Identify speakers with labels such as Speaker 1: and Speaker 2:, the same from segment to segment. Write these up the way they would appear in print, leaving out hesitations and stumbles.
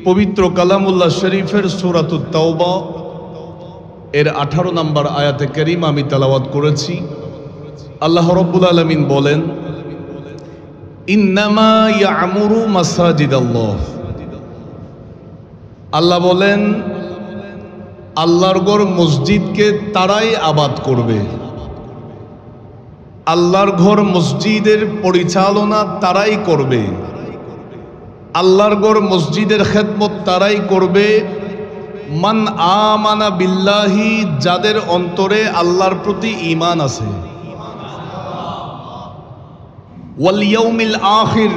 Speaker 1: পবিত্র কালামুল্লাহ শরীফের সূরাতুত তাওবা এর 18 নম্বর আয়াতে কারীমা আমি তেলাওয়াত করেছি। আল্লাহ রাব্বুল আলামিন বলেন, ইন্নামা ইয়ামুরু মাসাজিদাল্লাহ। আল্লাহ বলেন, আল্লাহর ঘর মসজিদকে তারাই আবাদ করবে। আল্লাহর ঘর মসজিদের পরিচালনা তারাই করবে। আল্লাহর ঘর মসজিদের খেদমত তারাই করবে। মান আমানা বিল্লাহি, যাদের অন্তরে আল্লাহর প্রতি ঈমান আছে। ওয়াল ইয়াউমিল আখির,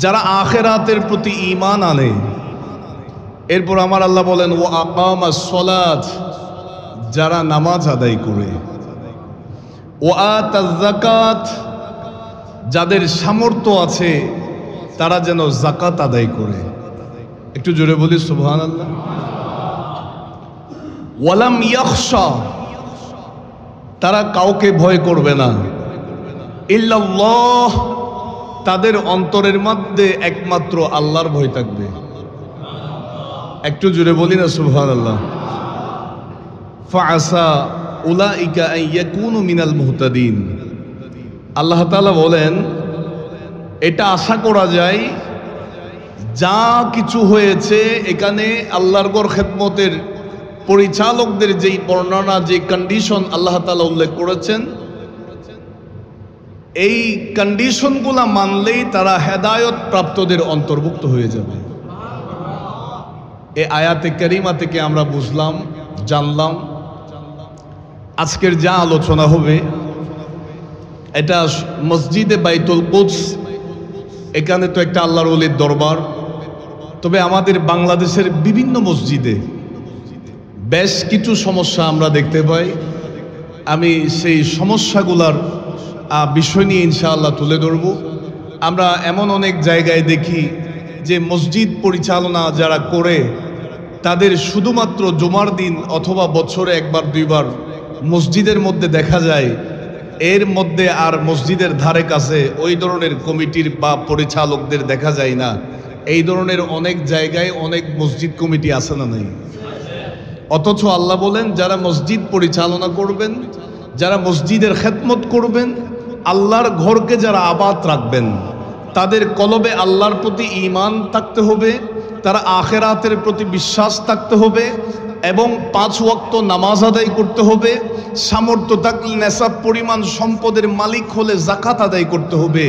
Speaker 1: যারা আখিরাতের প্রতি ঈমান আনে। এরপর আমার আল্লাহ বলেন, ওয়া আকামাস সালাত, যারা নামাজ আদায় করে। ওয়া আতাজ যাকাত, যাদের সামর্থ্য আছে তারা যেন যাকাত আদায় করে। একটু জোরে বলি সুবহানাল্লাহ। ওয়ালাম ইয়াখশা, তারা কাউকে ভয় করবে না। ইল্লাল্লাহ, তাদের অন্তরের মধ্যে একমাত্র আল্লাহর ভয় থাকবে। একটু জোরে বলি না সুবহানাল্লাহ। ফাআসা উলাইকা আন ইয়াকুনু মিনাল মুহতাদিন। আল্লাহ তাআলা বলেন, এটা আশা করা যায় যা কিছু হয়েছে এখানে আল্লাহর ঘর খেদমতের পরিচালকদের যেই বর্ণনা, যে কন্ডিশন আল্লাহ তাআলা উল্লেখ করেছেন, এই কন্ডিশনগুলো মানলেই তারা হেদায়েত প্রাপ্তদের অন্তর্ভুক্ত হয়ে যাবে। এই আয়াতে কারিমা থেকে আমরা বুঝলাম, জানলাম আজকের যা আলোচনা হবে এটা মসজিদে বাইতুল কুদস। এখানে তো একটা আল্লাহর ওলির দরবার। তবে আমাদের বাংলাদেশের বিভিন্ন মসজিদে বেশ কিছু সমস্যা আমরা দেখতে পাই। আমি সেই সমস্যাগুলার বিষয় নিয়ে ইনশাআল্লাহ তুলে ধরব। আমরা এমন অনেক জায়গায় দেখি যে মসজিদ পরিচালনা যারা করে তাদের শুধুমাত্র জুমার দিন অথবা বছরে একবার দুইবার মসজিদের মধ্যে দেখা যায়, এর মধ্যে আর মসজিদের ধারে কাছে ওই ধরনের কমিটির বা পরিচালকদের দেখা যায় না। এই ধরনের অনেক জায়গায় অনেক মসজিদ কমিটি আছে না নাই? অথচ আল্লাহ বলেন, যারা মসজিদ পরিচালনা করবেন, যারা মসজিদের খেদমত করবেন, আল্লাহর ঘরকে যারা আবাদ রাখবেন, তাদের কলবে আল্লাহর প্রতি ঈমান থাকতে হবে, তারা আখিরাতের প্রতি বিশ্বাস থাকতে হবে এবং 5 ওয়াক্ত নামাজ আদায় করতে হবে। সামর্থ্য থাকলে নেশাব পরিমাণ সম্পদের মালিক হলে যাকাত আদায় করতে হবে।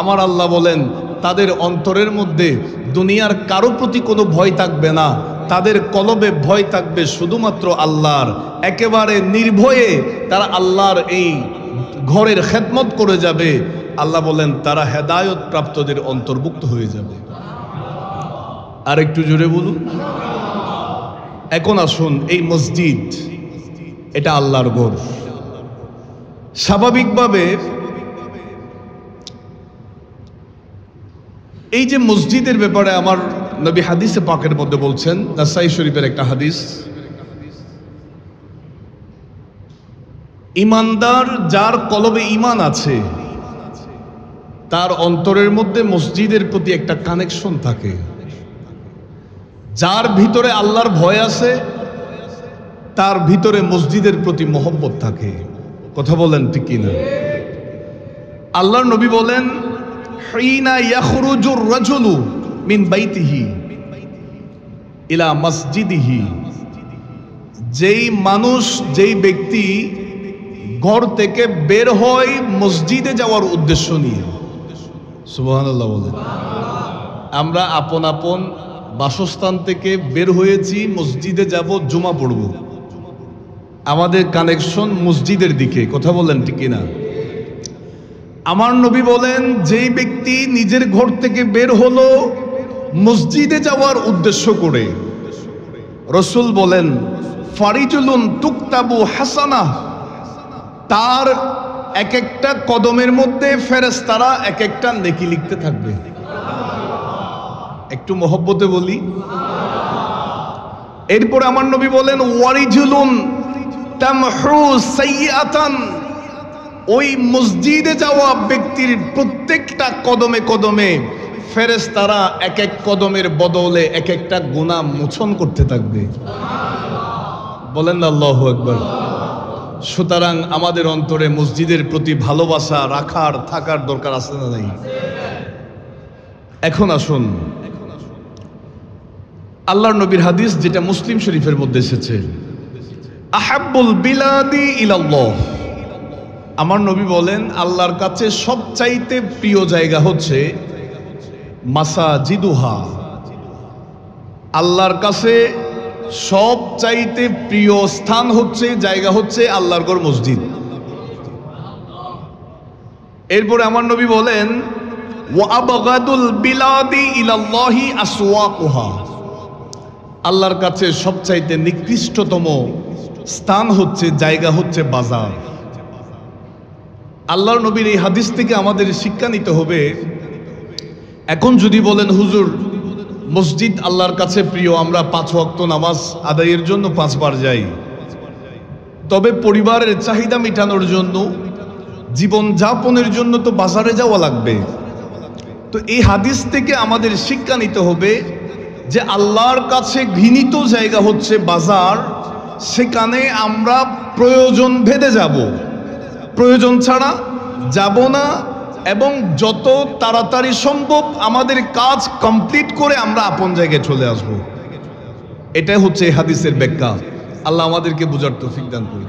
Speaker 1: আমার আল্লাহ বলেন, তাদের অন্তরের মধ্যে দুনিয়ার কারো প্রতি কোনো ভয় থাকবে না। তাদের কলবে ভয় থাকবে শুধুমাত্র আল্লাহর। একেবারে নির্ভয়ে তারা আল্লাহর এই ঘরের খেদমত করে যাবে। আল্লাহ বলেন, তারা হেদায়েত প্রাপ্তদের অন্তর্ভুক্ত হয়ে যাবে। আর একটু জোরে বলুন। এখন আসুন, এই মসজিদ এটা আল্লাহর ঘর। স্বাভাবিকভাবে এই যে মসজিদের ব্যাপারে আমার নবী হাদিসে পাকের মধ্যে বলছেন, নাসাই শরীফের একটা হাদিস, ইমানদার যার কলবে ঈমান আছে তার অন্তরের মধ্যে মসজিদের প্রতি একটা কানেকশন থাকে। যার ভিতরে আল্লাহর ভয় আছে তার ভিতরে মসজিদের প্রতি মহব্বত থাকে। কথা বলেন ঠিক কিনা? আল্লাহর নবী বলেন, হিনা ইয়াখরুজুর রাজুলু মিন বাইতিহি ইলা মসজিদিহি, যেই মানুষ, যেই ব্যক্তি ঘর থেকে বের হয় মসজিদে যাওয়ার উদ্দেশ্য নিয়ে। সুবহানাল্লাহ বলেন। আমরা আপন আপন বাসস্থান থেকে বের হয়েছি, মসজিদে যাব, জুমা পড়ব, আমাদের কানেকশন মসজিদের দিকে। কথা বলেন ঠিক কিনা? আমার নবী বলেন, যেই ব্যক্তি নিজের ঘর থেকে বের হলো মসজিদে যাওয়ার উদ্দেশ্য করে, রসুল বলেন, ফারিজুলুন তুকতাবু হাসানা, তার এক একটা কদমের মধ্যে ফেরেশতারা এক একটা নেকি লিখতে থাকবে। একটু মহব্বতে বলি। এরপরে আমার নবী বলেন, ওয়ারিজুলুন তামহু সাইয়্যাতান, ওই মসজিদে যাওয়া ব্যক্তির প্রত্যেকটা কদমে কদমে ফেরেশতারা এক এক কদমের বদলে এক একটা গুনাহ মোচন করতে থাকবে। বলেন না আল্লাহু আকবার। সুতরাং আমাদের অন্তরে মসজিদের প্রতি ভালোবাসা রাখার থাকার দরকার আছে না নাই? এখন আসুন, আল্লাহর নবীর হাদিস যেটা মুসলিম শরীফের মধ্যে এসেছে, আহাব্বুল বিলাদি ইলাল্লাহ, আমার নবী বলেন আল্লাহর কাছে সবচাইতে প্রিয় জায়গা হচ্ছে মাসাজিদুহা, আল্লাহর কাছে সবচাইতে প্রিয় স্থান হচ্ছে, জায়গা হচ্ছে আল্লাহর ঘর মসজিদ। এরপরে আমার নবী বলেন ওয়া আবগাদুল বিলাদি ইলাল্লাহি আসওয়াকুহা, আল্লাহর কাছে সবচাইতে নিকৃষ্টতম স্থান হচ্ছে, জায়গা হচ্ছে বাজার। আল্লাহর নবীর এই হাদিস থেকে আমাদের শিক্ষা নিতে হবে। এখন যদি বলেন হুজুর মসজিদ আল্লাহর কাছে প্রিয়, আমরা 5 ওয়াক্ত নামাজ আদায়ের জন্য 5 বার যাই, তবে পরিবারের চাহিদা মেটানোর জন্য, জীবন যাপনের জন্য তো বাজারে যাওয়া লাগবে। তো এই হাদিস থেকে আমাদের শিক্ষা নিতে হবে যে আল্লাহর কাছে ঘৃণিত জায়গা হচ্ছে বাজার, সেখানে আমরা প্রয়োজন ভেদে যাব, প্রয়োজন ছাড়া যাব না, এবং যত তাড়াতাড়ি সম্ভব আমাদের কাজ কমপ্লিট করে আমরা আপন জায়গায় চলে আসব। এটাই হচ্ছে এই হাদিসের ব্যাখ্যা। আল্লাহ আমাদেরকে বোঝার তৌফিক দান করুন।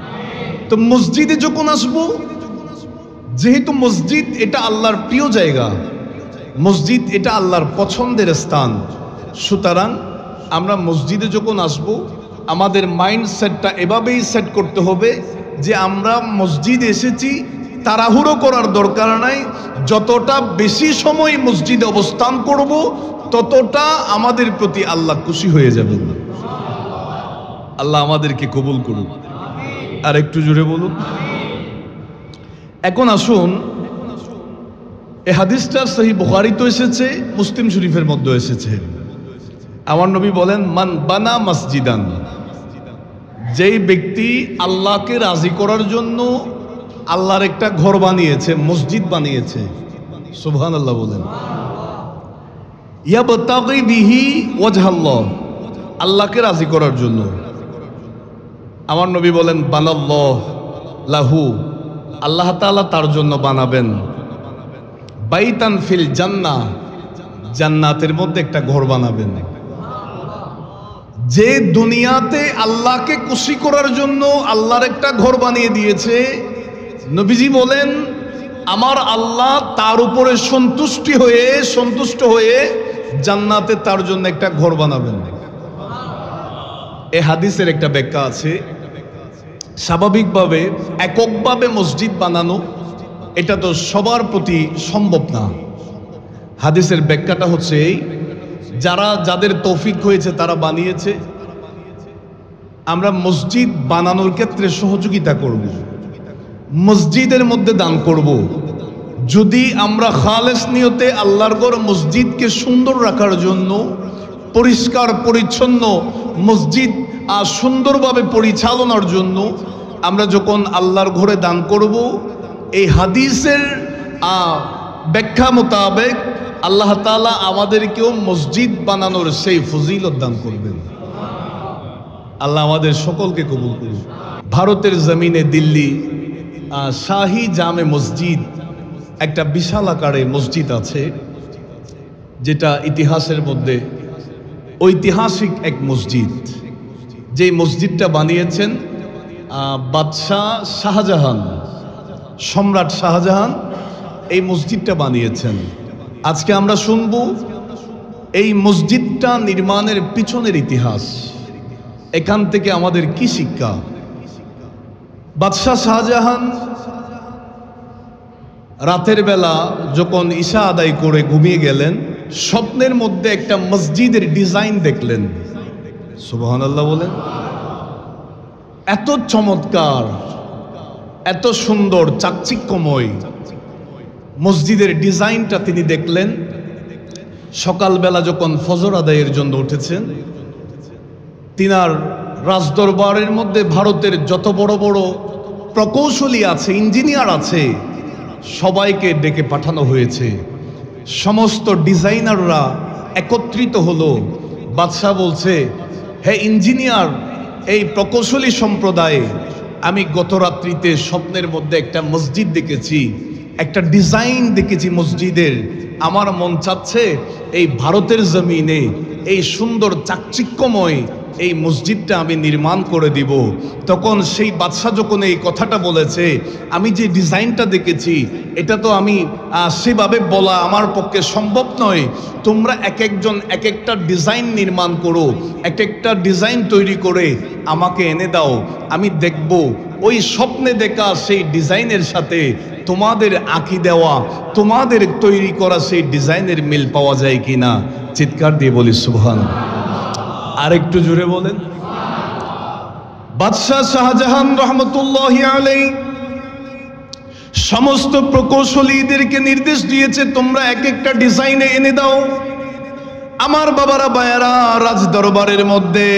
Speaker 1: তো মসজিদে যখন আসব, যেহেতু মসজিদ এটা আল্লাহর প্রিয় জায়গা, মসজিদ এটা আল্লাহর পছন্দের স্থান, সুতরাং আমরা মসজিদে যখন আসব আমাদের মাইন্ডসেটটা এভাবেই সেট করতে হবে যে আমরা মসজিদে এসেছি, তাড়াহুড়ো করার দরকার নাই, যতটা বেশি সময় মসজিদে অবস্থান করব ততটা আমাদের প্রতি আল্লাহ খুশি হয়ে যাবেন। আল্লাহ আমাদেরকে কবুল করুন। আর একটু জোরে বলুন। এখন আসুন, এই হাদিসটা সহিহ বুখারীতে এসেছে, মুসলিম শরীফের মধ্যে এসেছে। আমার নবী বলেন মান বানা মসজিদান, যেই ব্যক্তি আল্লাহকে রাজি করার জন্য আল্লাহর একটা ঘর বানিয়েছে, মসজিদ বানিয়েছে, সুবহানাল্লাহ বলেন, ইয়াবতাগি বিহি ওয়াজহাল্লাহ, আল্লাহকে রাজি করার জন্য, আমার নবী বলেন বানাল্লাহ লাহু, আল্লাহ তাআলা তার জন্য বানাবেন বাইতান ফিল জান্নাহ, জান্নাতের মধ্যে একটা ঘর বানাবেন। যে দুনিয়াতে আল্লাহকে খুশি করার জন্য আল্লাহর একটা ঘর বানিয়ে দিয়েছে, নবীজি বলেন আমার আল্লাহ তার উপরে সন্তুষ্ট হয়ে জান্নাতে তার জন্য একটা ঘর বানাবেন। এই হাদিসের একটা ব্যাখ্যা আছে, স্বাভাবিকভাবে এককভাবে মসজিদ বানানো এটা তো সবার প্রতি সম্ভব না। হাদিসের ব্যাখ্যাটা হচ্ছে এই, যাদের তৌফিক হয়েছে তারা বানিয়েছে, আমরা মসজিদ বানানোর ক্ষেত্রে সহযোগিতা করব, মসজিদের মধ্যে দান করব। যদি আমরা খালেস নিয়তে আল্লাহর ঘর মসজিদকে সুন্দর রাখার জন্য, পরিষ্কার পরিচ্ছন্ন মসজিদ আর সুন্দরভাবে পরিচালনার জন্য আমরা যখন আল্লাহর ঘরে দান করব, এই হাদিসের ব্যাখ্যা মোতাবেক আল্লাহ তাআলা আমাদেরকেও মসজিদ বানানোর সেই ফজিলত দান করবেন। আল্লাহ আমাদের সকলকে কবুল করুন। ভারতের জমিনে দিল্লি শাহী জামে মসজিদ একটা বিশাল আকারে মসজিদ আছে, যেটা ইতিহাসের মধ্যে ঐতিহাসিক এক মসজিদ। যে মসজিদটা বানিয়েছেন বাদশাহ শাহজাহান, সম্রাট শাহজাহান এই মসজিদটা বানিয়েছেন। আজকে আমরা শুনব এই মসজিদটা নির্মাণের পিছনের ইতিহাস, এখান থেকে আমাদের কি শিক্ষা। বাদশাহ শাহজাহান রাতের বেলা যখন ঈশা আদায় করে ঘুমিয়ে গেলেন, স্বপ্নের মধ্যে একটা মসজিদের ডিজাইন দেখলেন। সুবহানাল্লাহ বলেন। এত চমৎকার, এত সুন্দর, চাকচিক্যময় মসজিদের ডিজাইনটা তিনি দেখলেন। সকালবেলা যখন ফজর আদায়ের জন্য উঠেছেন, তিনার রাজদরবারের মধ্যে ভারতের যত বড় বড় প্রকৌশলী আছে, ইঞ্জিনিয়ার আছে, সবাইকে ডেকে পাঠানো হয়েছে। সমস্ত ডিজাইনাররা একত্রিত হলো। বাদশাহ বলছে, হে ইঞ্জিনিয়ার, এই প্রকৌশলী সম্প্রদায়ে, আমি গত রাত্রিতে স্বপ্নের মধ্যে একটা মসজিদ দেখেছি, একটা ডিজাইন দেখেছি মসজিদের। আমার মন চাচ্ছে এই ভারতের জমিনে এই সুন্দর চাকচিক্যময় এই মসজিদটা আমি নির্মাণ করে দিব। তখন সেই বাদশাহ যখন এই কথাটা বলেছে, আমি যে ডিজাইনটা দেখেছি এটা তো আমি সেভাবে বলা আমার পক্ষে সম্ভব নয়। তোমরা এক একজন এক একটা ডিজাইন নির্মাণ করো, এক একটা ডিজাইন তৈরি করে আমাকে এনে দাও, আমি দেখব ওই স্বপ্নে দেখা সেই ডিজাইনের সাথে তোমাদের আঁকি দেওয়া, তোমাদের তৈরি করা সেই ডিজাইনের মিল পাওয়া যায় কিনা। চিৎকার দিয়ে বলি সুবহানাল্লাহ। আর একটু জোরে বলেন। বাদশাহ শাহজাহান রহমতুল্লাহি আলাইহি সমস্ত প্রকৌশলীদেরকে নির্দেশ দিয়েছে, তোমরা এক একটা ডিজাইনে এনে দাও। আমার বাবারা বায়ারা, রাজ দরবারের মধ্যে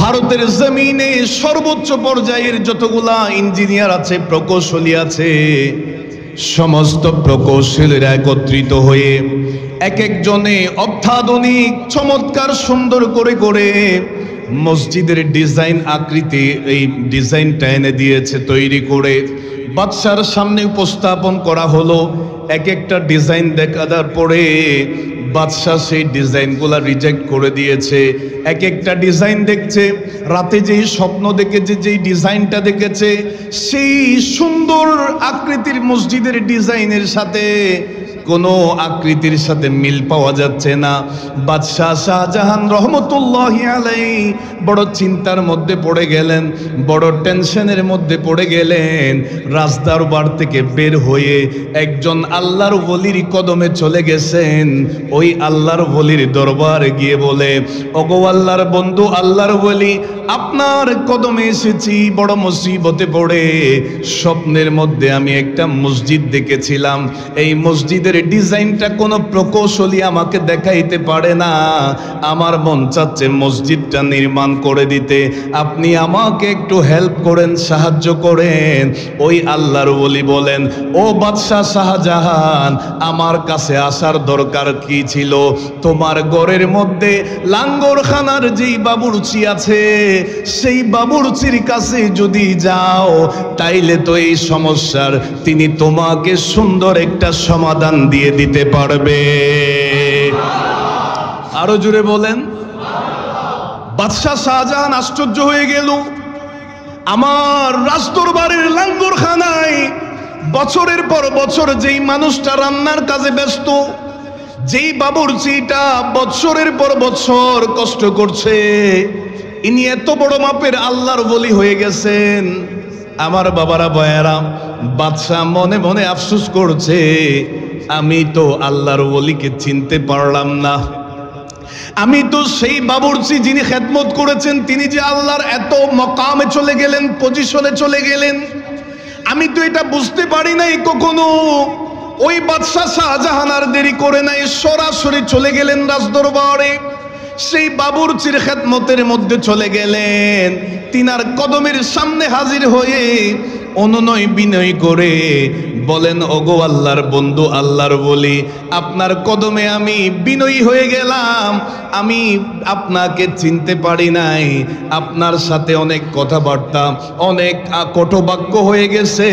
Speaker 1: ভারতের জমিনে সর্বোচ্চ পর্যায়ের যতগুলা ইঞ্জিনিয়ার আছে, প্রকৌশলী আছে, সমস্ত প্রকৌশলীরা একত্রিত হয়ে এক একজনে অত্যাধুনিক চমৎকার সুন্দর করে করে মসজিদের ডিজাইন আকৃতি এই ডিজাইনটা এনে দিয়েছে তৈরি করে। বাদশার সামনে উপস্থাপন করা হলো। এক একটা ডিজাইন দেখার পরে বাদশাহ সেই ডিজাইনগুলা রিজেক্ট করে দিয়েছে। এক একটা ডিজাইন দেখছে, রাতে যেই স্বপ্ন দেখেছে, যেই ডিজাইনটা দেখেছে, সেই সুন্দর আকৃতির মসজিদের ডিজাইনের সাথে কোনো আকৃতির সাথে মিল পাওয়া যাচ্ছে না। বাদশাহ শাহজাহান রহমতুল্লাহি আলাইহি বড় চিন্তার মধ্যে পড়ে গেলেন, বড় টেনশনের মধ্যে পড়ে গেলেন। রাজদরবার থেকে বের হয়ে একজন আল্লাহর ওলির কদমে চলে গেছেন। ওই আল্লাহর ওলির দরবারে গিয়ে বলে, ওগো আল্লাহর বন্ধু, আল্লাহর ওলি, আপনার কদমে এসেছি বড় মুসিবতে পড়ে। স্বপ্নের মধ্যে আমি একটা মসজিদ দেখেছিলাম, এই মসজিদের ডিজাইনটা কোনো প্রকৌশলী আমাকে দেখাইতে পারে না। আমার মন চাচ্ছে মসজিদটা নির্মাণ করে দিতে, আপনি আমাকে একটু হেল্প করেন, সাহায্য করেন। ওই আল্লাহর ওলি বলেন, ও বাদশাহ শাহজাহান, আমার কাছে আসার দরকার কি ছিল? তোমার ঘরের মধ্যে লাঙ্গরখানার যেই বাবুর্চি আছে, সেই বাবুর্চির কাছে যদি যাও, তাইলে তো এই সমস্যার তিনি তোমাকে সুন্দর একটা সমাধান দিয়ে দিতে পারবে। আরো জোরে বলেন। বাদশাহ শাহজাহান আশ্চর্য হয়ে গেল, আমার রাজদরবারের লাঙ্গরখানায় বছরের পর বছর যেই মানুষটা রান্নার কাজে ব্যস্ত, যেই বাবুর্চিটা বছরের পর বছর কষ্ট করছে, ইনি এত বড় মাপের আল্লাহর ওলি হয়ে গেছেন। আমার বাবারা বয়ারা, বাদশাহ মনে মনে আফসোস করছে, আমি তো আল্লাহর ওলিকে চিনতে পারলাম না। আমি তো সেই বাবুর্চি যিনি খেদমত করেছেন, তিনি যে আল্লাহর এত মকামে চলে গেলেন, পজিশনে চলে গেলেন, আমি তো এটা বুঝতে পারি নাই কখনো। ওই বাদশাহ শাহজাহান আর দেরি করে নাই, সরাসরি চলে গেলেন রাজদরবারে। সেই বাবুর্চির খেদমতের মধ্যে চলে গেলেন, তিনার কদমের সামনে হাজির হয়ে অনুনয় বিনয় করে বলেন, ওগো আল্লাহর বন্ধু, আল্লাহর বলি, আপনার কদমে আমি বিনয়ী হয়ে গেলাম। আমি আপনাকে চিনতে পারি নাই, আপনার সাথে অনেক কথাবার্তা, অনেক কটুবাক্য হয়ে গেছে।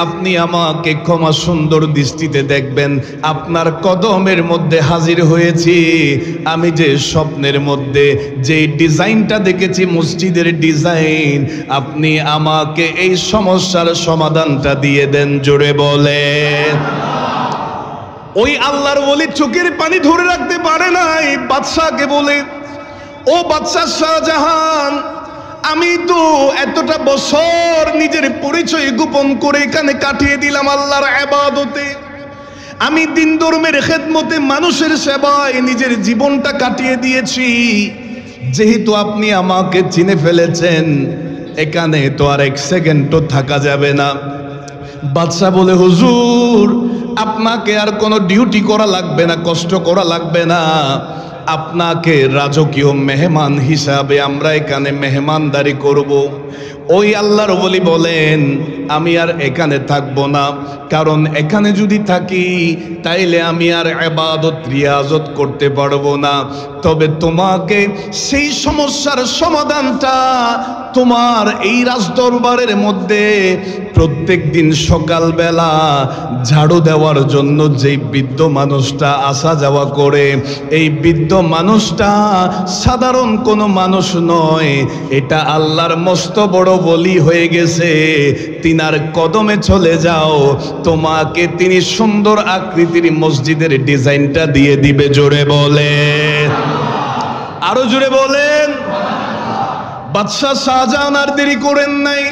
Speaker 1: আপনি আমাকে ক্ষমা সুন্দর দৃষ্টিতে দেখবেন। আপনার কদমের মধ্যে হাজির হয়েছি। আমি যে স্বপ্নের মধ্যে যে ডিজাইনটা দেখেছি, মসজিদের ডিজাইন, আপনি আমাকে এই সমস্যার সমাধানটা দিয়ে দেন। জোরে বলেন। ওই আল্লাহর ওলি চোখের পানি ধরে রাখতে পারে নাই, বাদশাহকে বলে, ও বাদশাহ শাহজাহান, আমি তো এতটা বছর নিজের পরিচয় গোপন করে এখানে কাটিয়ে দিলাম আল্লাহর ইবাদতে। আমি দিন ধর্মের খেদমতে, মানুষের সেবায় নিজের জীবনটা কাটিয়ে দিয়েছি। যেহেতু আপনি আমাকে চিনে ফেলেছেন, এখানে তো আর এক সেকেন্ডও থাকা যাবে না। বাদশাহ বলে, হুজুর, আপনাকে আর কোনো ডিউটি করা লাগবে না, কষ্ট করা লাগবে না। আপনাকে রাজকীয় মেহমান হিসাবে আমরা এখানে মেহমানদারি করব। ওই আল্লাহর ওলি বলেন আমি আর এখানে থাকবো না, কারণ এখানে যদি থাকি তাইলে আমি আর ইবাদত রিয়াজত করতে পারবো না। তবে তোমাকে সেই সমস্যার সমাধানটা তোমার এই রাজদরবারের মধ্যে প্রত্যেক দিন সকালবেলা ঝাড়ু দেওয়ার জন্য যেই বৃদ্ধ মানুষটা আসা যাওয়া করে, এই বৃদ্ধ মানুষটা সাধারণ কোনো মানুষ নয়, এটা আল্লাহর মস্ত বড় ওলি হয়ে গেছে। তিনার কদমে চলে যাও, তোমাকে তিনি সুন্দর আকৃতির মসজিদের ডিজাইনটা দিয়ে দিবে। জোরে বলেন, আরো জোরে বলেন। বাদশাহ শাহজাহান আর দেরি করেন নাই।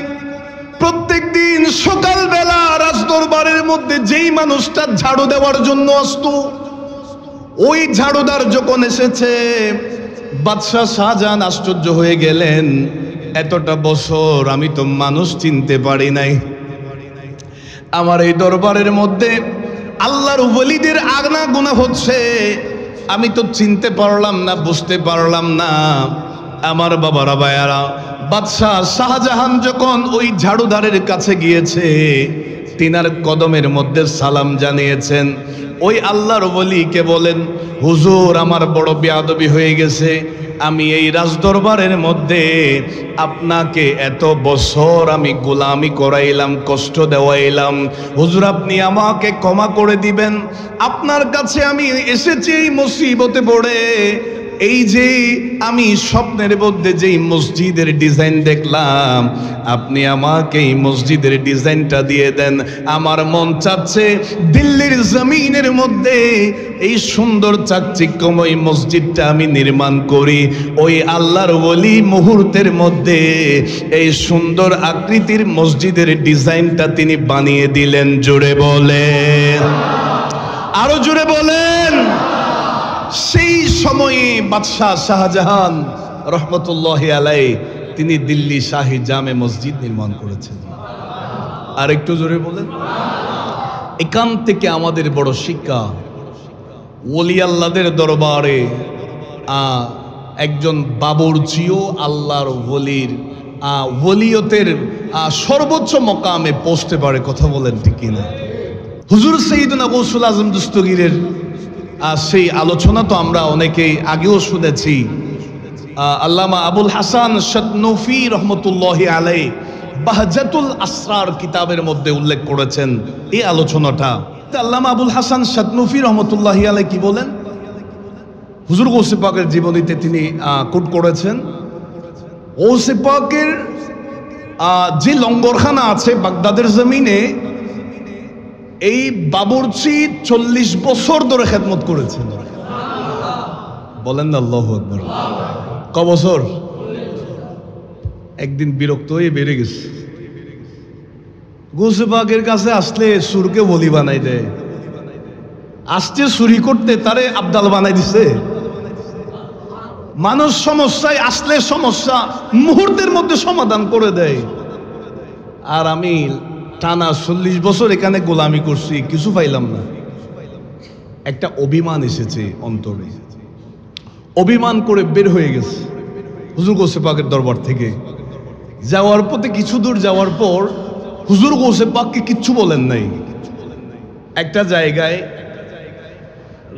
Speaker 1: প্রত্যেক দিন সকালবেলা রাজদরবারের মধ্যে যেই মানুষটা ঝাড়ু দেওয়ার জন্য আসতো, ওই ঝাড়ুদার যখন এসেছে, বাদশাহ শাহজাহান আশ্চর্য হয়ে গেলেন, এতটা বছর আমি তো মানুষ চিনতে পারি নাই। আমার এই দরবারের মধ্যে আল্লাহর ওলিদের আনাগোনা হচ্ছে, আমি তো চিনতে পারলাম না, বুঝতে পারলাম না। আমার বাবারা ভাইয়ারা, বাদশাহ শাহজাহান যখন ওই ঝাড়ুদারের কাছে গিয়েছে, তিনার কদমের মধ্যে সালাম জানিয়েছেন। ওই আল্লাহর ওলিকে বলেন, হুজুর আমার বড় বেয়াদবি হয়ে গেছে, আমি এই রাজদরবারের মধ্যে আপনাকে এত বছর আমি গোলামি করাইলাম, কষ্ট দেওয়াইলাম, হুজুর আপনি আমাকে ক্ষমা করে দিবেন। আপনার কাছে আমি এসেছি এই মুসিবতে পড়ে, এই যে আমি স্বপ্নের মধ্যে যেই মসজিদের ডিজাইন দেখলাম, আপনি আমাকে এই মসজিদের ডিজাইনটা দিয়ে দেন। আমার মন চাচ্ছে দিল্লির জমিনের মধ্যে এই সুন্দর চাকচিক্যময় মসজিদটা আমি নির্মাণ করি। ওই আল্লাহর ওলি মুহূর্তের মধ্যে এই সুন্দর আকৃতির মসজিদের ডিজাইনটা তিনি বানিয়ে দিলেন। জোরে বলেন, আরো জোরে বলেন। সেই সময়ে বাদশাহ শাহজাহান রহমতুল্লাহি আলাইহি তিনি দিল্লি শাহী জামে মসজিদ নির্মাণ করেছেন। আর একটু জোরে বলেন। এখান থেকে আমাদের বড় শিক্ষা, ওলি আল্লাহদের দরবারে একজন বাবুর্চিও আল্লাহর ওলির ওলিয়তের সর্বোচ্চ মকামে পৌঁছতে পারে। কথা বলেন ঠিক কিনা? হুজুর সাইয়্যিদুনা গৌসুল আজম দস্তগীরের সেই আলোচনা তো আমরা অনেকেই আগেও শুনেছি। আল্লামা আবুল হাসান শাতনুফি রহমতুল্লাহি আলাইহি বাহজাতুল আসরার কিতাবের মধ্যে উল্লেখ করেছেন এই আলোচনাটা। আল্লামা আবুল হাসান শাতনুফি রহমতুল্লাহি আলাইহি কি বলেন? হুজুর গৌসে পাকের জীবনীতে তিনি কোট করেছেন, গৌসে পাকের যে লঙ্গরখানা আছে বাগদাদের জমিনে, এই বাবুর্চি 40 বছর ধরে খেদমত করেছেন। বলেন না আল্লাহু আকবার। ক বছর? একদিন বিরক্ত হয়ে বেড়ে গেছে। গৌসে পাকের কাছে আসলে সুরকে বলি বানাই দেয়, আসছে চুরি করতে তারে আবদাল বানাই দিছে। মানুষ সমস্যায় আসলে সমস্যা মুহূর্তের মধ্যে সমাধান করে দেয়। আর আমি টানা 40 বছর এখানে গোলামি করছি, কিছু পাইলাম না। একটা অভিমান এসেছে অন্তরে, অভিমান করে বের হয়ে গেছে হুজুর গৌসে পাকের দরবার থেকে। যাওয়ার পথে কিছু দূর যাওয়ার পর হুজুর গৌসে পাককে কিচ্ছু বলেন নাই। একটা জায়গায়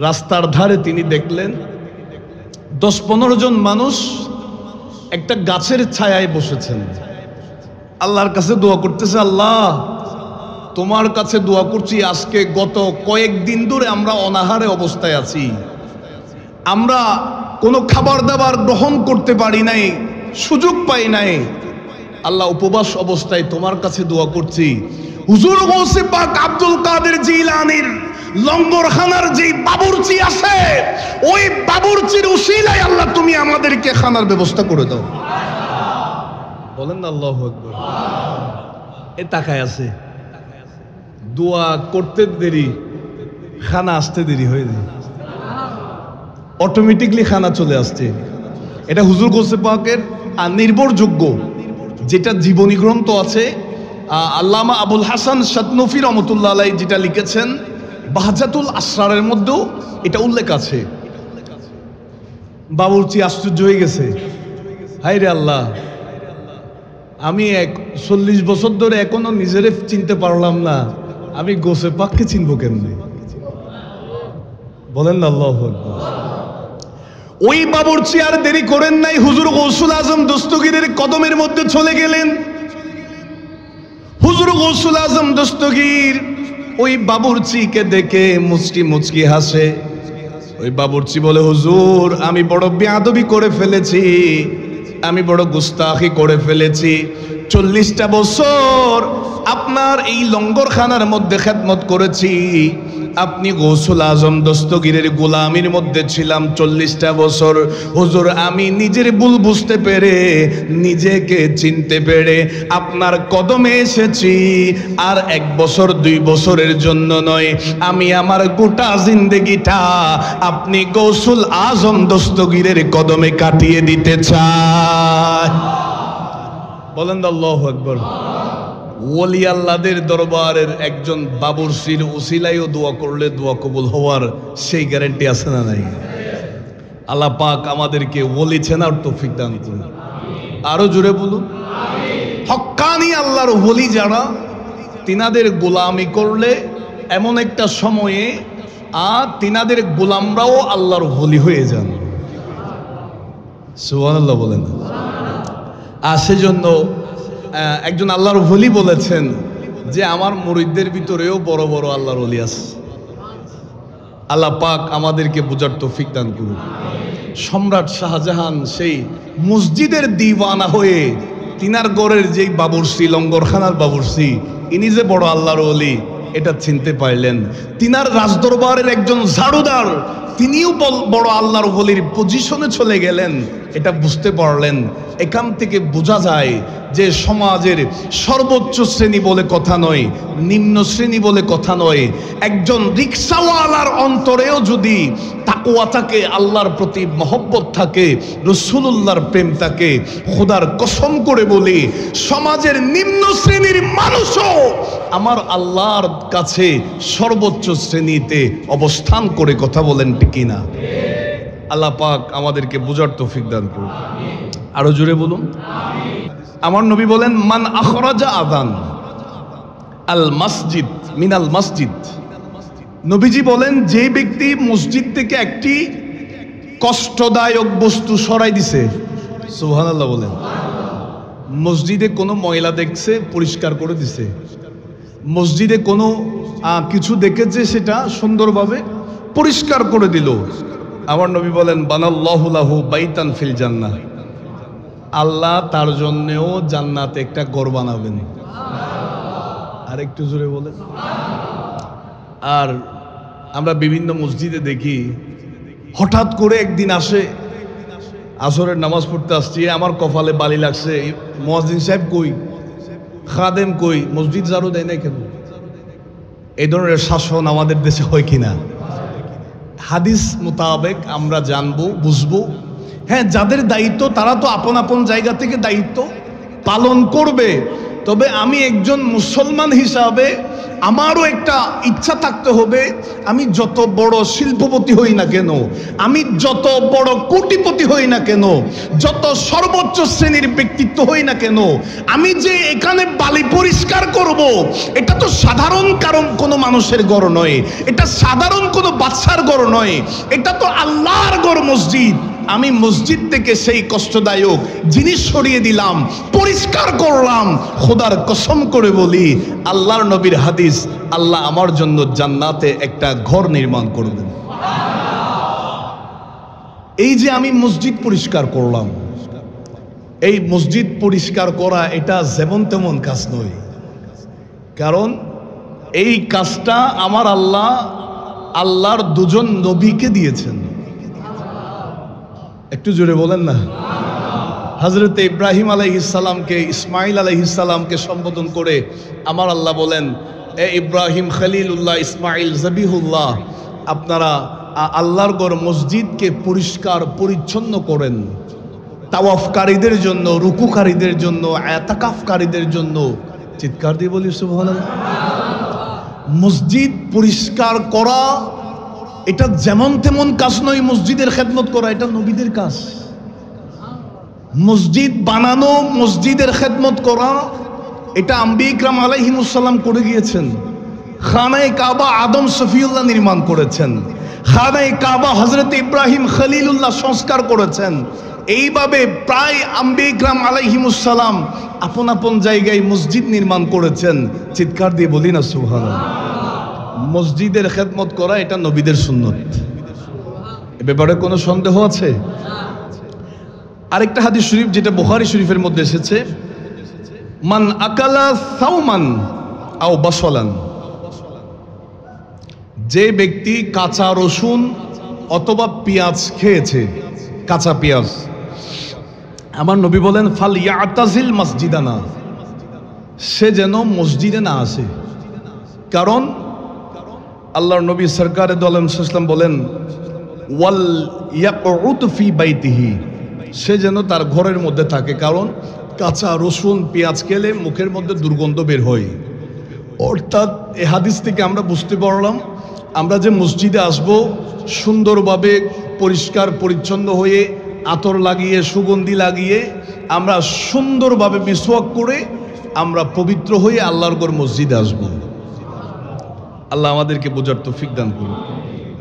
Speaker 1: রাস্তার ধারে তিনি দেখলেন 10-15 জন মানুষ একটা গাছের ছায়ায় বসেছেন, আল্লাহর কাছে দোয়া করতেছে, আল্লাহ তোমার কাছে দোয়া করছি, আজকে গত কয়েকদিন ধরে আমরা অনাহারে অবস্থায় আছি, আমরা কোনো খাবার দাবার গ্রহণ করতে পারি নাই, সুযোগ পাই নাই, আল্লাহ উপবাস অবস্থায় তোমার কাছে দোয়া করছি। হুজুর গৌসে পাক আব্দুল কাদের জিলানীর লঙ্গরখানার যে বাবুর্চি আছে, ওই বাবুর্চির উসিলায় আল্লাহ তুমি আমাদেরকে খানার ব্যবস্থা করে দাও। বলেন না আল্লাহু আকবার। এ তাকায় আছে, দোয়া করতে দেরি, খানা আসতে দেরি হয়ে যায়, অটোমেটিকলি খানা চলে আসছে। এটা হুজুর গৌসে পাকের নির্ভরযোগ্য যেটা জীবনী গ্রন্থ আছে, আল্লামা আবুল হাসান শাতনুফি রহমতুল্লাহ আলাইহি যেটা লিখেছেন বাহজাতুল আসরারের মধ্যেও এটা উল্লেখ আছে। বাবুর্চি আশ্চর্য হয়ে গেছে, হায় রে আল্লাহ, আমি 40 বছর ধরে এখনো নিজেরে চিনতে পারলাম না, আমি গোসে পাককে চিনবো কেমনে? বলেন না আল্লাহু আকবার। ওই বাবুর্চি আর দেরি করেন নাই, হুজুর গৌসুল আজম দস্তগীরের কদমের মধ্যে চলে গেলেন। হুজুর গৌসুল আজম দস্তগীর ওই বাবুর্চিকে দেখে মুচকি মুচকি হাসে। ওই বাবুর্চি বলে, হুজুর আমি বড় বেয়াদবি করে ফেলেছি, আমি বড় গুস্তাখি করে ফেলেছি। 40টা বছর আপনার এই লঙ্গরখানার মধ্যে খেদমত করেছি, আপনি গৌসুল আজম দস্তগীরের গোলামির মধ্যে ছিলাম 40টা বছর। হুজুর আমি নিজের ভুল বুঝতে পেরে, নিজেকে চিনতে পেরে আপনার কদমে এসেছি। আর 1 বছর 2 বছরের জন্য নয়, আমি আমার গোটা জিন্দেগিটা আপনি গৌসুল আজম দস্তগীরের কদমে কাটিয়ে দিতে চাই। বলেন আল্লাহু আকবার। ওলি আল্লাহদের দরবারের একজন বাবুর্চির উসিলায়ও দোয়া করলে দোয়া কবুল হওয়ার সেই গ্যারান্টি আছে না নাই? আল্লাহ পাক আমাদেরকে ওলি চেনার তৌফিক দান করুন। আরো জোরে বলুন হক্কানি আল্লাহর ওলি যারা, তিনাদের গোলামি করলে এমন একটা সময়ে তিনাদের গোলামরাও আল্লাহর ওলি হয়ে যান। সুবহানাল্লাহ বলেন। আর সেজন্য একজন আল্লাহর ওলি বলেছেন যে আমার মুরিদদের ভিতরেও বড় বড় আল্লাহর ওলি আছে। আল্লাহ পাক আমাদেরকে বোঝার তৌফিক দান করুন। সম্রাট শাহজাহান সেই মসজিদের দিওয়ানা হয়ে তিনার গড়ের যেই বাবুর্চি, লঙ্গরখানার বাবুর্চি, ইনি যে বড় আল্লাহর ওলি এটা চিনতে পারলেন। তিনার রাজদরবারের একজন ঝাড়ুদার, তিনিও বড় আল্লাহর ওলির পজিশনে চলে গেলেন, এটা বুঝতে পারলেন। এখান থেকে বোঝা যায় যে সমাজের সর্বোচ্চ শ্রেণী বলে কথা নয়, নিম্ন শ্রেণী বলে কথা নয়। একজন রিকশাওয়ালার অন্তরেও যদি তাকওয়া থাকে, আল্লাহর প্রতি মহব্বত থাকে, রাসূলুল্লাহর প্রেম থাকে, খোদার কসম করে বলি সমাজের নিম্ন শ্রেণীর মানুষও আমার আল্লাহর কাছে সর্বোচ্চ শ্রেণীতে অবস্থান করে। কথা বলেন ঠিক কিনা? আল্লাহ পাক আমাদেরকে বোঝার তৌফিক দান করুন। আরো জোরে বলুন। আমার নবী বলেন, মান আখরাজা আযান আল মসজিদ মিনাল মসজিদ। নবীজি বলেন, যে ব্যক্তি মসজিদ থেকে একটি কষ্টদায়ক বস্তু সরাই দিছে, সুবহানাল্লাহ বলেন। মসজিদে কোনো ময়লা দেখছে, পরিষ্কার করে দিছে। মসজিদে কোনো কিছু দেখেছে, সেটা সুন্দরভাবে পরিষ্কার করে দিল। আমার নবী বলেন, বানাল্লাহু লাহু বাইতান ফিল জান্নাহ। আল্লাহ তার জন্যও জান্নাতে একটা ঘর বানাবেন। আর একটু জোরে বলেন। আর আমরা বিভিন্ন মসজিদে দেখি, হঠাৎ করে একদিন আসে, আসরের নামাজ পড়তে আসছি, আমার কপালে বালি লাগছে, মুয়াজ্জিন সাহেব কই, খাদেম কই, মসজিদ ঝাড়ু দেয় না কেন? এই ধরনের শাসন আমাদের দেশে হয় কিনা? হাদিস মোতাবেক আমরা জানবো, বুঝবো। হ্যাঁ, যাদের দায়িত্ব তারা তো আপন আপন জায়গা থেকে দায়িত্ব পালন করবে। তবে আমি একজন মুসলমান হিসাবে আমারও একটা ইচ্ছা থাকতে হবে, আমি যত বড় শিল্পপতি হই না কেন, আমি যত বড় কোটিপতি হই না কেন, যত সর্বোচ্চ শ্রেণীর ব্যক্তিত্ব হই না কেন, আমি যে এখানে বালি পরিষ্কার করব, এটা তো সাধারণ কারণ কোনো মানুষের ঘর নয়, এটা সাধারণ কোনো বাচ্চার ঘর নয়, এটা তো আল্লাহর ঘর মসজিদ। আমি মসজিদ থেকে সেই কষ্টদায়ক জিনিস সরিয়ে দিলাম, পরিষ্কার করলাম। খোদার কসম করে বলি, আল্লাহর নবীর হাদিস, আল্লাহ আমার জন্য জান্নাতে একটা ঘর নির্মাণ করবেন। এই যে আমি মসজিদ পরিষ্কার করলাম, এই মসজিদ পরিষ্কার করা এটা যেমন তেমন কাজ নয়। কারণ এই কাজটা আমার আল্লাহ আল্লাহর দুজন নবীকে দিয়েছেন। একটু জোরে বলেন না। হযরত ইব্রাহিম আলাইহিস সালামকে, ইসমাইল আলাইহিস সালামকে সম্বোধন করে আমার আল্লাহ বলেন, এ ইব্রাহিম খলিলুল্লাহ, ইসমাইল জবিহুল্লাহ, আপনারা আল্লাহর ঘর মসজিদকে পরিষ্কার পরিচ্ছন্ন করেন, তাওয়াফকারীদের জন্য, রুকুকারীদের জন্য, ইতিকাফকারীদের জন্য। চিৎকার দিয়ে বলি সুবহানাল্লাহ। মসজিদ পরিষ্কার করা এটা যেমন তেমন কাজ নয়। মসজিদের খেদমত করা এটা নবীদের কাজ। মসজিদ বানানো, মসজিদের খেদমত করা, এটা আম্বিয়া ইকরাম আলাইহিমুস সালাম করে গিয়েছেন। খানায়ে কাবা আদম সফিউল্লাহ নির্মাণ করেছেন। খানায়ে কাবা হযরত ইব্রাহিম খলিলুল্লাহ সংস্কার করেছেন। এইভাবে প্রায় আম্বিয়া ইকরাম আলাইহিমুস সালাম আপন আপন জায়গায় মসজিদ নির্মাণ করেছেন। চিৎকার দিয়ে বলি না সুবহানাল্লাহ। মসজিদের খেদমত করা এটা নবীদের সুন্নত, এ ব্যাপারে কোনো সন্দেহ আছে? আরেকটা হাদিস শরীফ যেটা বুখারী শরীফের মধ্যে এসেছে, মান আকালা সাওমান আও বাসলান, যে ব্যক্তি কাঁচা রসুন অথবা পেঁয়াজ খেয়েছে, কাঁচা পেঁয়াজ, আমার নবী বলেন ফাল ইয়াতাজিল মসজিদানা, সে যেন মসজিদে না আসে। কারণ আল্লাহর নবী সরকারে দো আলম সাল্লাম বলেন ওয়াল ইয়াকউদ ফি বাইতিহি, সে যেন তার ঘরের মধ্যে থাকে। কারণ কাঁচা রসুন পেঁয়াজ খেলে মুখের মধ্যে দুর্গন্ধ বের হয়। অর্থাৎ এই হাদিস থেকে আমরা বুঝতে পারলাম, আমরা যে মসজিদে আসব সুন্দরভাবে পরিষ্কার পরিচ্ছন্ন হয়ে, আতর লাগিয়ে, সুগন্ধি লাগিয়ে, আমরা সুন্দরভাবে মিসওয়াক করে আমরা পবিত্র হয়ে আল্লাহর ঘর মসজিদে আসব। আল্লাহ আমাদেরকে বোঝার তৌফিক দান করুন।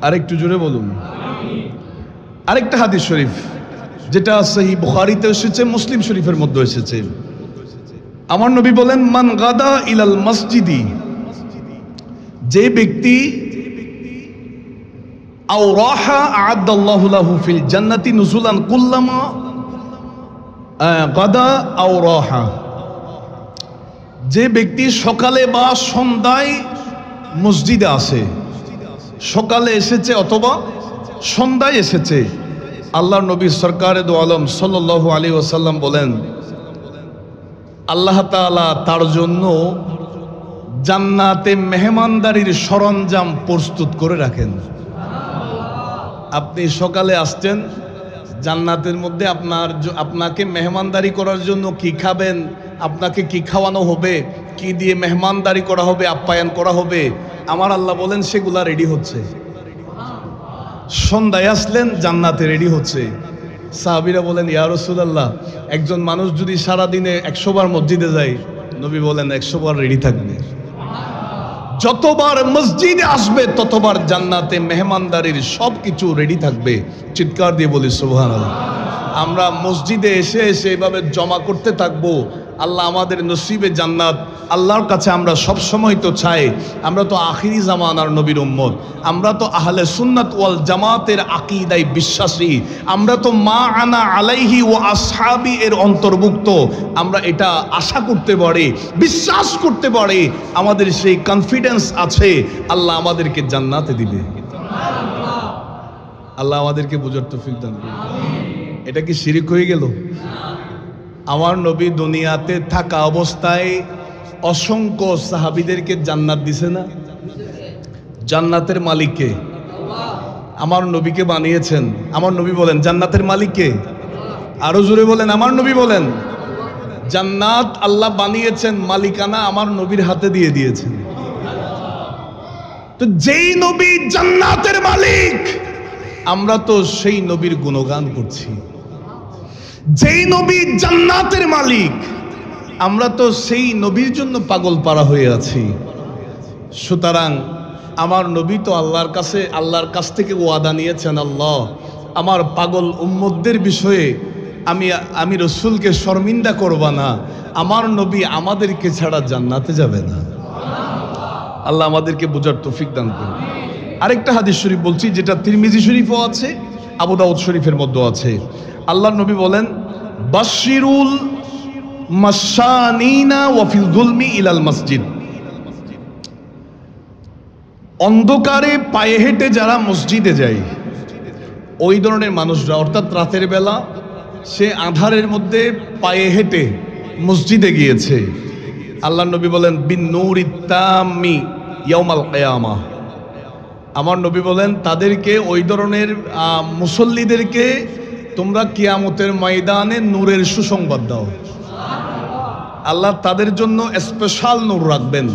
Speaker 1: আরেকটু জোরে বলুন। আরেকটা হাদিস শরীফ যেটা সহিহ বুখারীতে এসেছে, মুসলিম শরীফের মধ্যে এসেছে, আমার নবী বলেন মান গাদা ইলাল মসজিদি, যে ব্যক্তি আও রাহা আ'আদাল্লাহু লাহু ফিল জান্নাতি নুজুলান কুল্লামা গাদা আও রাহা, যে ব্যক্তি সকালে বা সন্ধ্যায় মসজিদে আসে, সকালে এসেছে অথবা সন্ধ্যায় এসেছে, আল্লাহর নবী সরকারে দো আলম সাল্লাল্লাহু আলাইহি ওয়াসাল্লাম বলেন আল্লাহ তাআলা তার জন্য জান্নাতে মেহমানদারির সরঞ্জাম প্রস্তুত করে রাখেন। আপনি সকালে আসছেন, জান্নাতের মধ্যে আপনাকে মেহমানদারি করার জন্য কি খাবেন, আপনাকে কি খাওয়ানো হবে, কি দিয়ে মেহমানদারি করা হবে, আপ্যায়ন করা হবে, আমার আল্লাহ বলেন সেগুলা রেডি হচ্ছে। সন্ধ্যায় আসলেন, জান্নাতে রেডি হচ্ছে। সাহাবীরা বলেন ইয়া রাসূলুল্লাহ, একজন মানুষ যদি সারাদিনে 100 বার মসজিদে যায়, নবী বলেন 100 বার রেডি থাকবে। যতবার মসজিদে আসবে ততবার জান্নাতে মেহমানদারির সব কিছু রেডি থাকবে। চিৎকার দিয়ে বলি সুবহানাল্লাহ। আমরা মসজিদে এসে এসে এভাবে জমা করতে থাকবো। আল্লাহ আমাদের নসিবে জান্নাত। আল্লাহর কাছে আমরা সব সময় তো চাই, আমরা তো আখিরি জামানার নবীর উম্মত, আমরা তো আহলে সুন্নাত ওয়াল জামাতের আকীদায় বিশ্বাসী, আমরা তো মা আনা আলাইহি ওয়া আসহাবি এর অন্তর্ভুক্ত। আমরা এটা আশা করতে পারি, বিশ্বাস করতে পারি, আমাদের সেই কনফিডেন্স আছে আল্লাহ আমাদেরকে জান্নাতে দিবে। আল্লাহ আমাদেরকে বুঝার তৌফিক দান করুন। এটা কি শিরক হয়ে গেল? আমার নবী দুনিয়াতে থাকা অবস্থায় অসংখ্য সাহাবীদেরকে জান্নাত দিছে না? জান্নাতের মালিক কে? আমার নবীকে বানিয়েছেন। আমার নবী বলেন জান্নাতের মালিক কে? আরো জোরে বলেন, আমার নবী বলেন জান্নাত আল্লাহ বানিয়েছেন, মালিকানা আমার নবীর হাতে দিয়ে দিয়েছেন। তো যেই নবী জান্নাতের মালিক, আমরা তো সেই নবীর গুণগান করছি। যেই নবী জান্নাতের মালিক, আমরা তো সেই নবীর জন্য পাগল পারা হয়ে আছি। সুতরাং আমার নবী তো আল্লাহর কাছ থেকে ওয়াদা নিয়েছেন, আল্লাহ আমার পাগল উম্মতদের বিষয়ে আমি রসুলকে শর্মিন্দা করব না, আমার নবী আমাদেরকে ছাড়া জান্নাতে যাবে না। আল্লাহ আমাদেরকে বোঝার তৌফিক দান করুন। আরেকটা হাদিস শরীফ বলছি যেটা তিরমিজি শরীফও আছে, আবু দাউদ শরীফের মধ্যে আছে। আল্লাহর নবী বলেন বাশিরুল মাশানিনা ওয়া ফিল যুলমি ইলাল মসজিদ, অন্ধকারে পায়ে হেঁটে যারা মসজিদে যায়, ওই ধরনের মানুষরা, অর্থাৎ রাতের বেলা সে আঁধারের মধ্যে পায়ে হেঁটে মসজিদে গিয়েছে, আল্লাহর নবী বলেন বিন নূরিত তাম্মি ইয়াউমাল কিয়ামাহ, আমার নবী বলেন তাদেরকে, ওই ধরনের মুসল্লিদেরকে তোমরা কিয়ামতের ময়দানে নূরের সুসংবাদ দাও। আল্লাহ তাদের জন্য স্পেশাল নূর রাখবেন।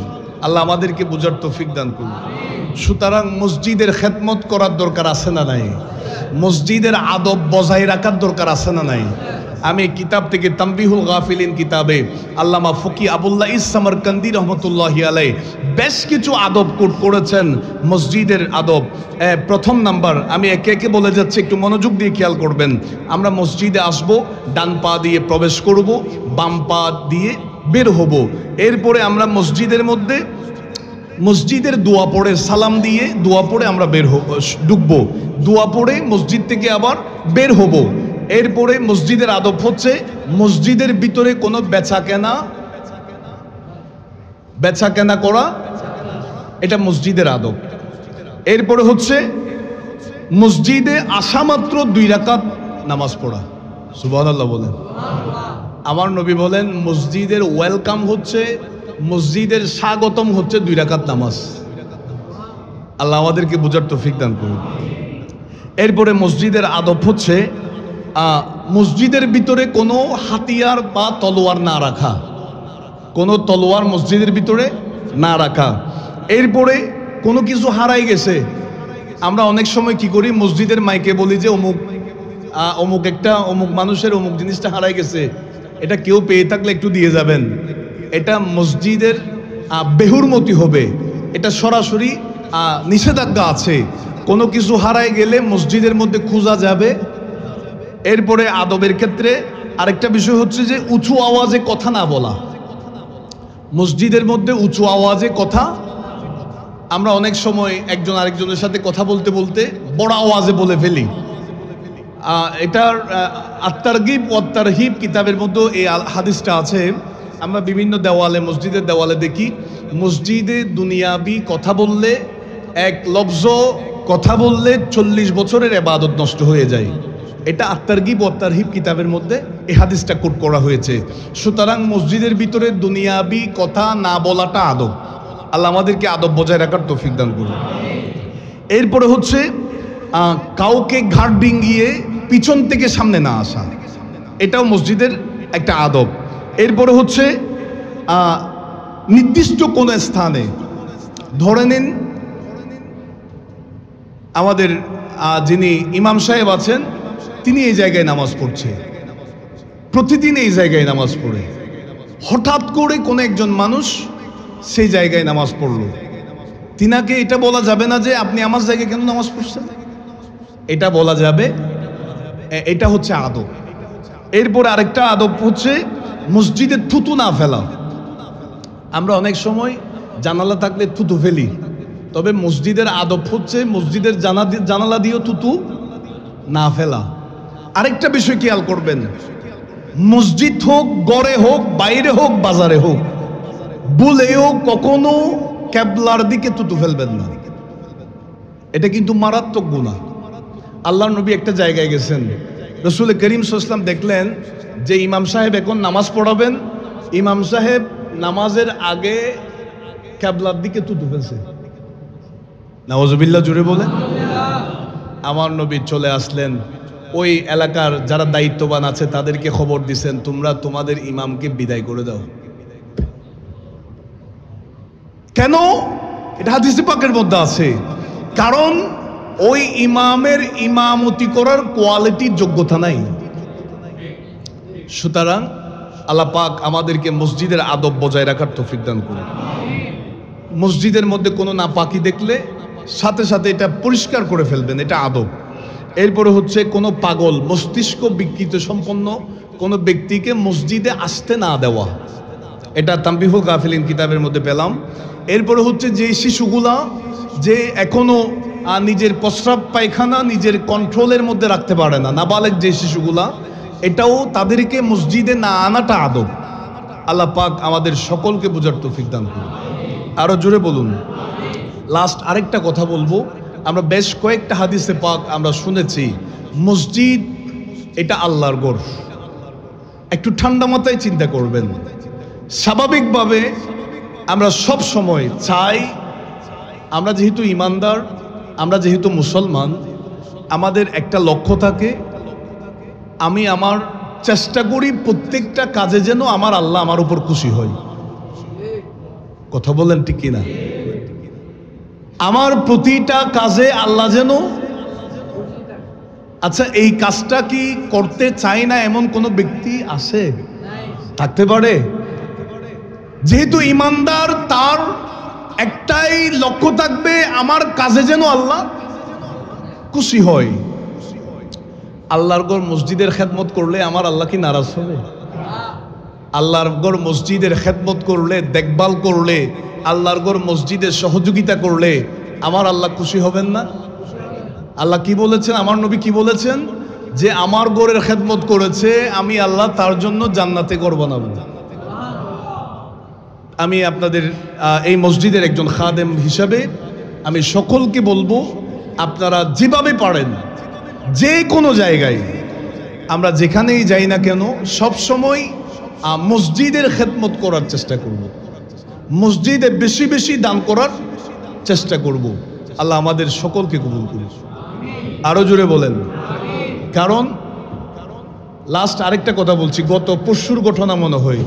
Speaker 1: আল্লাহ আমাদেরকে বুঝার তৌফিক দান করুন। সুতরাং মসজিদের খেদমত করার দরকার আছে না নাই? মসজিদের আদব বজায় রাখার দরকার আছে না নাই? আমি কিতাব থেকে তানবিহুল গাফিলিন কিতাবে আল্লামা ফকি আবুল্লাহ সামারকান্দি রহমতুল্লাহি আলাইহি বেশ কিছু আদব কোট করেছেন মসজিদের আদব। প্রথম নাম্বার, আমি একে একে বলে যাচ্ছি, একটু মনোযোগ দিয়ে খেয়াল করবেন। আমরা মসজিদে আসব, ডান পা দিয়ে প্রবেশ করব, বাম পা দিয়ে বের হব। এরপরে আমরা মসজিদের মধ্যে মসজিদের দোয়া পড়ে সালাম দিয়ে দোয়া পড়ে আমরা ঢুকবো, দোয়া পড়ে মসজিদ থেকে আবার বের হব। এরপরে মসজিদের আদব হচ্ছে মসজিদের ভিতরে কোনো বেচা কেনা করা, এটা মসজিদের আদব। এরপরে হচ্ছে মসজিদে আসা মাত্র 2 রাকাত নামাজ পড়া। সুবহানাল্লাহ বলেন। আমার নবী বলেন মসজিদের ওয়েলকাম হচ্ছে, মসজিদের স্বাগতম হচ্ছে 2 রাকাত নামাজ। আল্লাহ আমাদেরকে বোঝার তৌফিক দান করুন। এরপরে মসজিদের আদব হচ্ছে মসজিদের ভিতরে কোনো হাতিয়ার বা তলোয়ার না রাখা, কোনো তলোয়ার মসজিদের ভিতরে না রাখা। এরপরে কোনো কিছু হারাই গেছে, আমরা অনেক সময় কি করি, মসজিদের মাইকে বলি যে অমুক মানুষের অমুক জিনিসটা হারাই গেছে, এটা কেউ পেয়ে থাকলে একটু দিয়ে যাবেন। এটা মসজিদের বেহুরমতি হবে, এটা সরাসরি নিষেধাজ্ঞা আছে। কোনো কিছু হারাই গেলে মসজিদের মধ্যে খোঁজা যাবে। এরপরে আদবের ক্ষেত্রে আরেকটা বিষয় হচ্ছে যে উঁচু আওয়াজে কথা না বলা। মসজিদের মধ্যে উঁচু আওয়াজে কথা, আমরা অনেক সময় একজন আরেকজনের সাথে কথা বলতে বলতে বড় আওয়াজে বলে ফেলি। এটার আত-তারগিব ওয়াত তারহিব কিতাবের মধ্যে এই হাদিসটা আছে। আমরা বিভিন্ন দেওয়ালে, মসজিদের দেওয়ালে দেখি, মসজিদে দুনিয়াবি কথা বললে, এক লফজ কথা বললে 40 বছরের ইবাদত নষ্ট হয়ে যায়। এটা আত-তারগিব ওয়াত তারহিব কিতাবের মধ্যে এই হাদিসটা কোট করা হয়েছে। সুতরাং মসজিদের ভিতরে দুনিয়াবি কথা না বলাটা আদব। আল্লাহ আমাদেরকে আদব বজায় রাখার তৌফিক দান করুন। এরপরে হচ্ছে কাউকে ঘাট ডিঙ্গিয়ে পিছন থেকে সামনে না আসা, এটাও মসজিদের একটা আদব। এরপরে হচ্ছে নির্দিষ্ট কোন স্থানে, ধরে নিন আমাদের যিনি ইমাম সাহেব আছেন তিনি এই জায়গায় নামাজ পড়ছে, প্রতিদিন এই জায়গায় নামাজ পড়ে, হঠাৎ করে কোনো একজন মানুষ সেই জায়গায় নামাজ পড়লো, তিনাকে এটা বলা যাবে না যে আপনি আমার জায়গায় কেন নামাজ পড়ছেন, এটা বলা যাবে। এটা হচ্ছে আদব। এরপর আরেকটা আদব হচ্ছে মসজিদে থুতু না ফেলা। আমরা অনেক সময় জানালা থাকলে থুতু ফেলি, তবে মসজিদের আদব হচ্ছে মসজিদের জানালা দিয়েও থুতু না ফেলা। আরেকটা বিষয় খেয়াল করবেন, মসজিদ হোক, গড়ে হোক, বাইরে হোক, বাজারে হোক, বলেও কখনো কেবলার দিকে থুতু ফেলবেন না। এটা কিন্তু মারাত্মক গুনাহ। আল্লাহর নবী একটা জায়গায় গেছেন, রাসূল করিম সাল্লাল্লাহু আলাইহি ওয়াসাল্লাম দেখলেন যে ইমাম সাহেব এখন নামাজ পড়াবেন, ইমাম সাহেব নামাজের আগে কেবলার দিকে থুতু ফেলছে। নাউজুবিল্লাহ, জুড়ে বলেন। আমার নবী চলে আসলেন, ওই এলাকার যারা দায়িত্ববান আছে তাদেরকে খবর দিছেন, তোমরা তোমাদের ইমামকে বিদায় করে দাও। কেন? এটা হাদিসে পাকের মধ্যে আছে। কারণ ওই ইমামের ইমামতি করার কোয়ালিটির যোগ্যতা নাই। সুতরাং আল্লাহ পাক আমাদেরকে মসজিদের আদব বজায় রাখার তৌফিক দান করুন। মসজিদের মধ্যে কোনো নাপাকি দেখলে সাথে সাথে এটা পরিষ্কার করে ফেলবেন, এটা আদব। এরপরে হচ্ছে কোনো পাগল, মস্তিষ্ক বিকৃত সম্পন্ন কোনো ব্যক্তিকে মসজিদে আসতে না দেওয়া, এটা তানবিহুল গাফিলিন কিতাবের মধ্যে পেলাম। এরপরে হচ্ছে যে শিশুগুলা যে এখনো নিজের প্রস্রাব পায়খানা নিজের কন্ট্রোলের মধ্যে রাখতে পারে না, নাবালেগ যে শিশুগুলা, এটাও তাদেরকে মসজিদে না আনাটা আদব। আল্লাহ পাক আমাদের সকলকে বোঝার তৌফিক দান করুন। আরো জোরে বলুন। লাস্ট আরেকটা কথা বলবো, আমরা বেশ কয়েকটা হাদিসে পাক আমরা শুনেছি, মসজিদ এটা আল্লাহর ঘর। একটু ঠান্ডা মাথায় চিন্তা করবেন। স্বাভাবিকভাবে আমরা সব সময় চাই, আমরা যেহেতু ইমানদার, আমরা যেহেতু মুসলমান, আমাদের একটা লক্ষ্য থাকে, আমি আমার চেষ্টা করি প্রত্যেকটা কাজে যেন আমার আল্লাহ আমার উপর খুশি হয়। কথা বলেন ঠিক কিনা? আমার প্রতিটা কাজে আল্লাহ যেন আচ্ছা, এই কাজটা কি করতে চায় না এমন কোনো ব্যক্তি আছে? থাকতে পারে? যেহেতু ইমানদার, তার একটাই লক্ষ্য থাকবে, আমার কাজে যেন আল্লাহ খুশি হয়। আল্লাহর ঘর মসজিদের খেদমত করলে আমার আল্লাহ কি নারাজ হবে? আল্লাহর ঘর মসজিদের খেদমত করলে, দেখভাল করলে, আল্লাহর ঘর মসজিদের সহযোগিতা করলে আমার আল্লাহ খুশি হবেন না? আল্লাহ কি বলেছেন, আমার নবী কি বলেছেন? যে আমার ঘরের খেদমত করেছে, আমি আল্লাহ তার জন্য জান্নাতে ঘর বানাবো। আমি আপনাদের এই মসজিদের একজন খাদেম হিসাবে আমি সকলকে বলবো, আপনারা যেভাবে পারেন, যে কোনো জায়গায় আমরা যেখানেই যাই না কেন, সব সময় মসজিদের খেদমত করার চেষ্টা করব, মসজিদে বেশি বেশি দান করার চেষ্টা করব। আল্লাহ আমাদের সকলকে কবুল করুন। আরো জোরে বলেন। কারণ লাস্ট আরেকটা কথা বলছি, গত পরশুর ঘটনা মনে হয়,